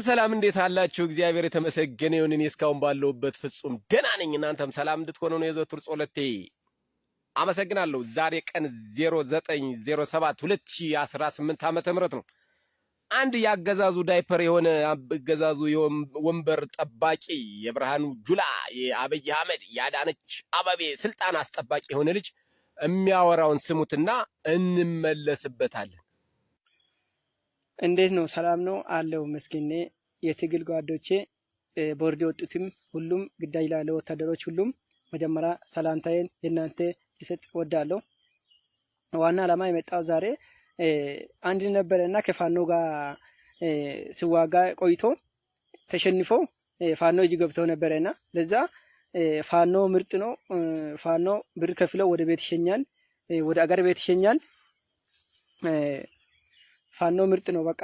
ሰላም እንዴት አላችሁ? እግዚአብሔር የተመሰገነ ይሁን። እኔ እስካሁን ባለሁበት ፍጹም ደህና ነኝ። እናንተም ሰላም እንድትሆኑ ነው የዘወትር ጸሎቴ። አመሰግናለሁ። ዛሬ ቀን 09/07/2018 ዓመተ ምህረት ነው። አንድ ያገዛዙ ዳይፐር የሆነ አገዛዙ ወንበር ጠባቂ የብርሃኑ ጁላ የአብይ አህመድ ያዳነች አበቤ ስልጣን አስጠባቂ የሆነ ልጅ የሚያወራውን ስሙትና እንመለስበታለን። እንዴት ነው? ሰላም ነው አለው መስኪኔ የትግል ጓዶቼ ቦርድ የወጡትም ሁሉም ግዳይ ላለ ወታደሮች ሁሉም መጀመሪያ ሰላምታዬን የናንተ ሊሰጥ ወዳለሁ። ዋና ዓላማ የመጣው ዛሬ አንድ ነበረና ከፋኖ ጋር ሲዋጋ ቆይቶ ተሸንፎ ፋኖ እጅ ገብቶ ነበረና ለዛ ፋኖ ምርጥ ነው፣ ፋኖ ብር ከፍለው ወደ ቤት ይሸኛል፣ ወደ አገር ቤት ይሸኛል፣ ፋኖ ምርጥ ነው፣ በቃ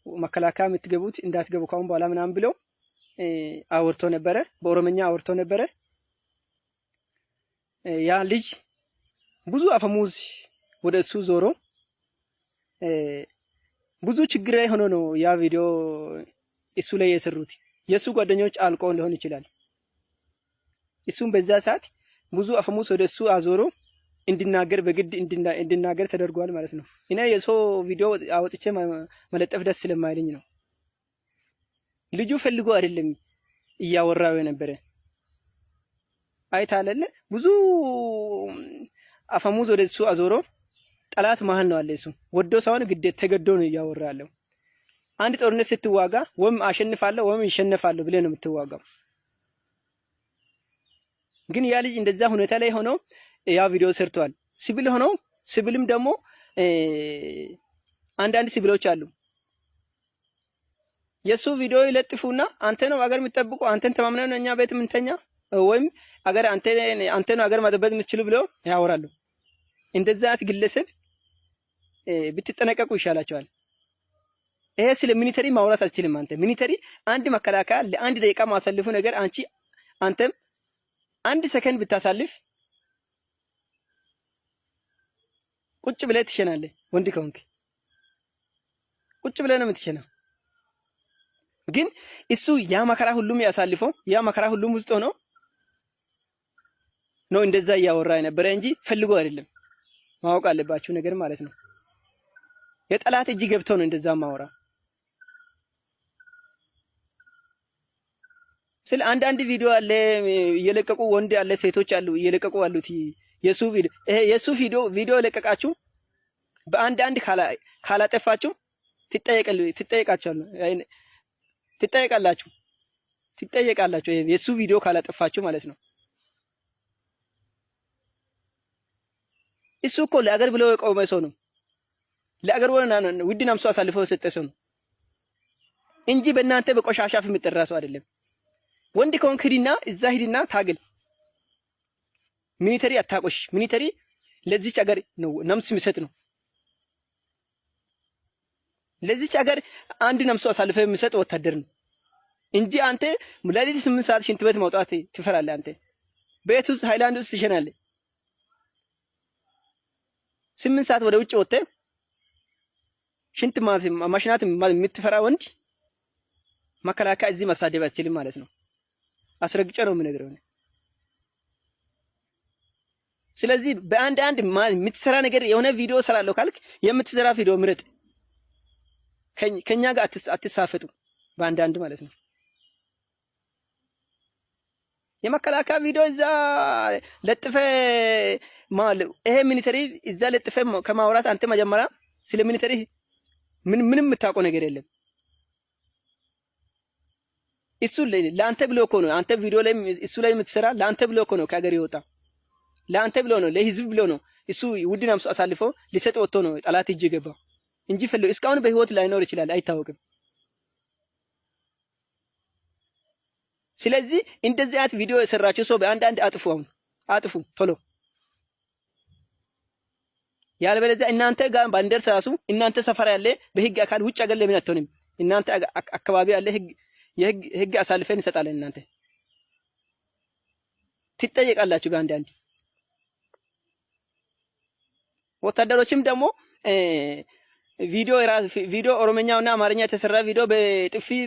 መከላከያ የምትገቡት እንዳትገቡ ካሁን በኋላ ምናምን ብሎ አወርቶ ነበረ። በኦሮምኛ አወርቶ ነበረ። ያ ልጅ ብዙ አፈሙዝ ወደ እሱ ዞሮ ብዙ ችግር ላይ ሆኖ ነው ያ ቪዲዮ እሱ ላይ የሰሩት። የሱ ጓደኞች አልቆ ሊሆን ይችላል። እሱም በዛ ሰዓት ብዙ አፈሙዝ ወደ እሱ አዞሮ እንድናገር በግድ እንድናገር ተደርጓል ማለት ነው። እኔ የሰው ቪዲዮ አውጥቼ መለጠፍ ደስ ስለማይልኝ ነው። ልጁ ፈልጎ አይደለም እያወራው የነበረ አይታለለ። ብዙ አፈሙዝ ወደ እሱ አዞሮ ጠላት መሃል ነው አለ። እሱ ወዶ ሳይሆን ግዴታ ተገዶ ነው እያወራ ያለው። አንድ ጦርነት ስትዋጋ ወም አሸንፋለሁ ወም ይሸነፋለሁ ብለህ ነው የምትዋጋው። ግን ያ ልጅ እንደዛ ሁኔታ ላይ ሆኖ ያ ቪዲዮ ሰርቷል። ሲቪል ሆኖ ሲቪልም ደግሞ አንዳንድ ሲቪሎች አሉ የሱ ቪዲዮ ይለጥፉና አንተ ነው አገር የምትጠብቁ፣ አንተን ተማምነን እኛ ቤት ምንተኛ ወይም አገር አንተ ነው አገር ማጠበቅ የምትችሉ ብለው ያወራሉ። እንደዛት ግለሰብ ብትጠነቀቁ ይሻላቸዋል። ይሄ ስለ ሚሊተሪ ማውራት አትችልም አንተ። ሚሊተሪ አንድ መከላከያ ለአንድ ደቂቃ ማሳልፉ ነገር አንተም አንድ ሰከንድ ብታሳልፍ ቁጭ ብለህ ትሸናለህ። ወንድ ከሆንክ ቁጭ ብለህ ነው የምትሸናው። ግን እሱ ያ መከራ ሁሉም ያሳልፈው ያ መከራ ሁሉም ውስጥ ሆኖ ነው እንደዛ እያወራ የነበረ እንጂ ፈልጎ አይደለም። ማወቅ አለባችሁ ነገር ማለት ነው። የጠላት እጅ ገብቶ ነው እንደዛ ማወራ። ስለ አንዳንድ ቪዲዮ አለ እየለቀቁ ወንድ አለ ሴቶች አሉ እየለቀቁ አሉት የሱ ቪዲዮ ለቀቃችሁ በአንድ ካላጠፋችሁ ትጠየቃላችሁ የሱ ቪዲዮ ካላጠፋችሁ ማለት ነው። እሱ እኮ ለአገር ብሎ የቆመ ሰው ነው። ለአገር ውድ ነፍሱ አሳልፎ የሰጠ ሰው ነው እንጂ በእናንተ በቆሻሻፍ የሚጠራ ሰው አይደለም። ወንድ ከሆንክ እዛ ሂድና ታግል። ሚሊተሪ አታቆሽ። ሚሊተሪ ለዚች ሀገር ነው ነፍስ የሚሰጥ ነው። ለዚች ሀገር አንድ ነፍሱ አሳልፈ የሚሰጥ ወታደር ነው እንጂ አንተ ለሊት 8 ሰዓት ሽንት ቤት መውጣት ትፈራለህ። አንተ ቤት ውስጥ ሃይላንድ ውስጥ ትሸናለህ። 8 ሰዓት ወደ ውጭ ወጥተህ ሽንት ማሽናት የምትፈራ ወንድ መከላከያ እዚህ መሳደብ አትችልም ማለት ነው። አስረግጬ ነው የምነግረው። ስለዚህ በአንድ የምትሰራ ነገር የሆነ ቪዲዮ ሰራለሁ ካልክ የምትሰራ ቪዲዮ ምረጥ። ከኛ ጋር አትሳፈጡ በአንድ ማለት ነው። የመከላከያ ቪዲዮ እዛ ለጥፈ ይሄ ሚሊተሪ እዛ ለጥፈ ከማውራት አንተ መጀመሪያ ስለ ሚሊተሪ ምንም የምታውቀው ነገር የለም። እሱ ለአንተ ብሎ እኮ ነው አንተ ቪዲዮ ላይ እሱ ላይ የምትሰራ ለአንተ ብሎ እኮ ነው ከሀገር ይወጣ ለአንተ ብሎ ነው ለህዝብ ብሎ ነው እሱ ውድ ነፍሱ አሳልፎ ሊሰጥ ወጥቶ ነው ጠላት እጅ ገባ እንጂ ፈልጎ እስካሁን በህይወት ላይኖር ይችላል፣ አይታወቅም። ስለዚህ እንደዚህ አይነት ቪዲዮ የሰራችሁ ሰው በአንድ አጥፉ ቶሎ። ያለበለዚያ እናንተ ጋር ባንደርስ ራሱ እናንተ ሰፈር ያለ በህግ አካል ውጭ ሀገር ለምን አትሆንም? እናንተ አካባቢ ያለ ህግ አሳልፈን እንሰጣለን። እናንተ ትጠየቃላችሁ በአንድ ወታደሮችም ደግሞ ቪዲዮ ኦሮሞኛውና አማርኛ የተሰራ ቪዲዮ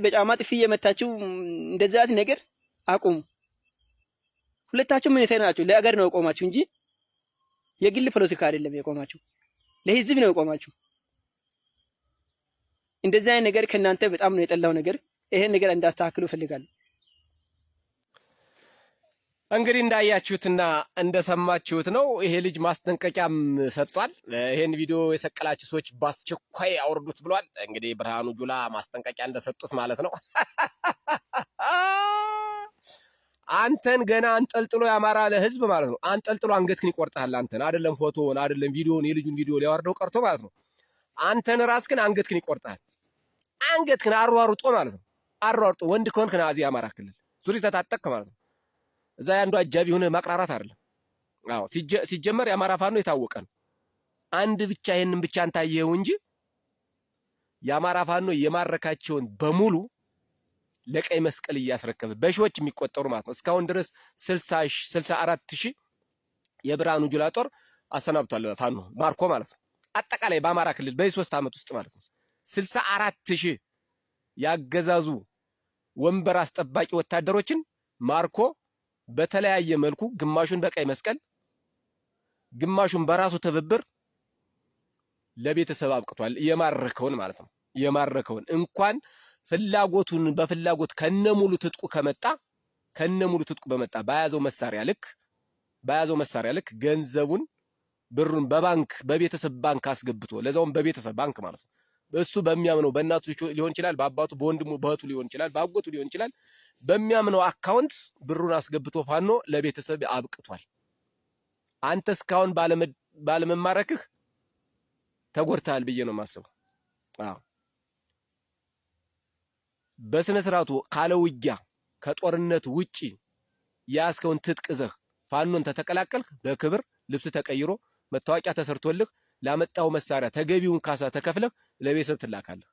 በጫማ ጥፊ እየመታችሁ እንደዚህ አይነት ነገር አቁሙ። ሁለታችሁም ምን ናችሁ? ለአገር ነው የቆማችሁ እንጂ የግል ፖለቲካ አይደለም የቆማችሁ፣ ለህዝብ ነው የቆማችሁ። እንደዚህ አይነት ነገር ከእናንተ በጣም ነው የጠላው ነገር። ይሄን ነገር እንዳስተካክሉ እፈልጋለሁ። እንግዲህ እንዳያችሁትና እንደሰማችሁት ነው። ይሄ ልጅ ማስጠንቀቂያም ሰጥቷል። ይሄን ቪዲዮ የሰቀላችሁ ሰዎች በአስቸኳይ አውርዱት ብሏል። እንግዲህ ብርሃኑ ጁላ ማስጠንቀቂያ እንደሰጡት ማለት ነው። አንተን ገና አንጠልጥሎ የአማራ ለህዝብ ማለት ነው አንጠልጥሎ አንገትክን ይቆርጣል። አንተን አይደለም ፎቶውን አይደለም ቪዲዮውን የልጁን ቪዲዮ ሊያወርደው ቀርቶ ማለት ነው አንተን ራስክን አንገትክን ይቆርጣል። አንገትክን አሯሩጦ ማለት ነው አሯሩጦ። ወንድ ከሆንክ ና እዚህ አማራ ክልል ሱሪ ተታጠቅክ ማለት ነው። እዛ ያንዱ አጃቢ ሆነ ማቅራራት አይደለም። አዎ ሲጀመር የአማራ ፋኖ የታወቀ ነው። አንድ ብቻ ይሄንን ብቻ አንታየው እንጂ የአማራ ፋኖ የማረካቸውን በሙሉ ለቀይ መስቀል እያስረከበ በሺዎች የሚቆጠሩ ማለት ነው። እስካሁን ድረስ 64,000 የብርሃኑ ጁላ ጦር አሰናብቷል ፋኖ ማርኮ ማለት ነው። አጠቃላይ በአማራ ክልል በ3 ዓመት ውስጥ ማለት ነው 64,000 ያገዛዙ ወንበር አስጠባቂ ወታደሮችን ማርኮ በተለያየ መልኩ ግማሹን በቀይ መስቀል ግማሹን በራሱ ትብብር ለቤተሰብ አብቅቷል። የማረከውን ማለት ነው። የማረከውን እንኳን ፍላጎቱን በፍላጎት ከነሙሉ ትጥቁ ከመጣ ከነሙሉ ትጥቁ በመጣ በያዘው መሳሪያ ልክ ገንዘቡን ብሩን በባንክ በቤተሰብ ባንክ አስገብቶ ለዛውም በቤተሰብ ባንክ ማለት ነው። እሱ በሚያምነው በእናቱ ሊሆን ይችላል፣ በአባቱ፣ በወንድሙ፣ በእህቱ ሊሆን ይችላል፣ በአጎቱ ሊሆን ይችላል። በሚያምነው አካውንት ብሩን አስገብቶ ፋኖ ለቤተሰብ አብቅቷል። አንተ እስካሁን ባለመማረክህ ተጎድተሃል ብዬ ነው የማስበው። አዎ በስነ ስርዓቱ ካለ ውጊያ ከጦርነት ውጪ ያስከውን ትጥቅ ይዘህ ፋኖን ተተቀላቀልክ በክብር ልብስ ተቀይሮ መታወቂያ ተሰርቶልህ ላመጣው መሳሪያ ተገቢውን ካሳ ተከፍለህ ለቤተሰብ ትላካለህ።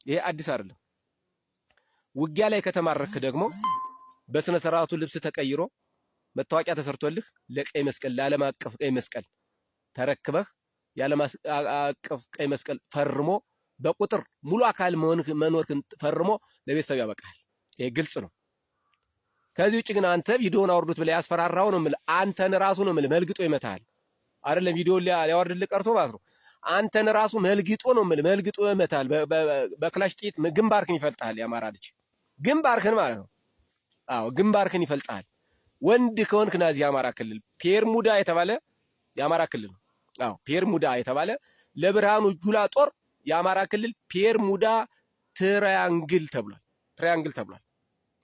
ይሄ አዲስ አይደለም። ውጊያ ላይ ከተማረክ ደግሞ በስነ ስርዓቱ ልብስ ተቀይሮ መታወቂያ ተሰርቶልህ ለቀይ መስቀል ለዓለም አቀፍ ቀይ መስቀል ተረክበህ የዓለም አቀፍ ቀይ መስቀል ፈርሞ በቁጥር ሙሉ አካል መኖርክን ፈርሞ ለቤተሰብ ያበቃል። ይሄ ግልጽ ነው። ከዚህ ውጭ ግን አንተ ቪዲዮውን አውርዱት ብለህ ያስፈራራው ነው የምልህ። አንተን ራሱ ነው የምልህ መልግጦ ይመታል። አይደለም ቪዲዮውን ሊያወርድልህ ቀርቶ ማለት ነው። አንተን ራሱ መልግጦ ነው የምልህ መልግጦ ይመታል። በክላሽ ጥይት ግንባርክን ይፈልጣል። የአማራ ልጅ ግንባርክን ማለት ነው። አዎ ግንባርክን ይፈልጣል። ወንድ ከሆንክ ና እዚህ የአማራ ክልል ፔርሙዳ የተባለ የአማራ ክልል ነው። አዎ ፔርሙዳ የተባለ ለብርሃኑ ጁላ ጦር የአማራ ክልል ፔርሙዳ ትራያንግል ተብሏል። ትራያንግል ተብሏል።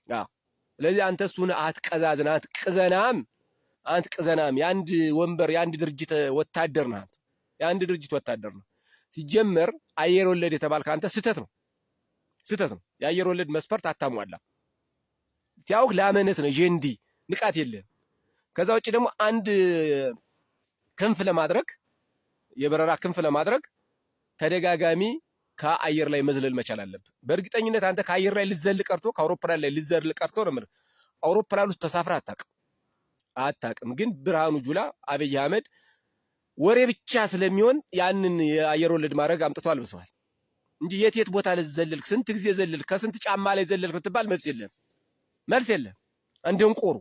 አዎ ስለዚህ አንተ እሱን አትቀዛዝን፣ አትቅዘናም። የአንድ ወንበር የአንድ ድርጅት ወታደር ነህ። የአንድ ድርጅት ወታደር ነው። ሲጀመር አየር ወለድ የተባልክ አንተ ስህተት ነው። የአየር ወለድ መስፈርት አታሟላ። ሲያውክ ላመነት ነው ጄንዲ ንቃት የለም። ከዛ ውጭ ደግሞ አንድ ክንፍ ለማድረግ የበረራ ክንፍ ለማድረግ ተደጋጋሚ ከአየር ላይ መዝለል መቻል አለብህ። በእርግጠኝነት አንተ ከአየር ላይ ልዘል ቀርቶ ከአውሮፕላን ላይ ልዘል ቀርቶ ነው የምልህ። አውሮፕላን ውስጥ ተሳፍረህ አታውቅም። ግን ብርሃኑ ጁላ አብይ አህመድ ወሬ ብቻ ስለሚሆን ያንን የአየር ወለድ ማድረግ አምጥቶ አልብሰዋል እንጂ የት ቦታ ልዘልልክ ስንት ጊዜ ዘለልክ ከስንት ጫማ ላይ ዘለልክ ብትባል መልስ የለም። እንደንቆሩ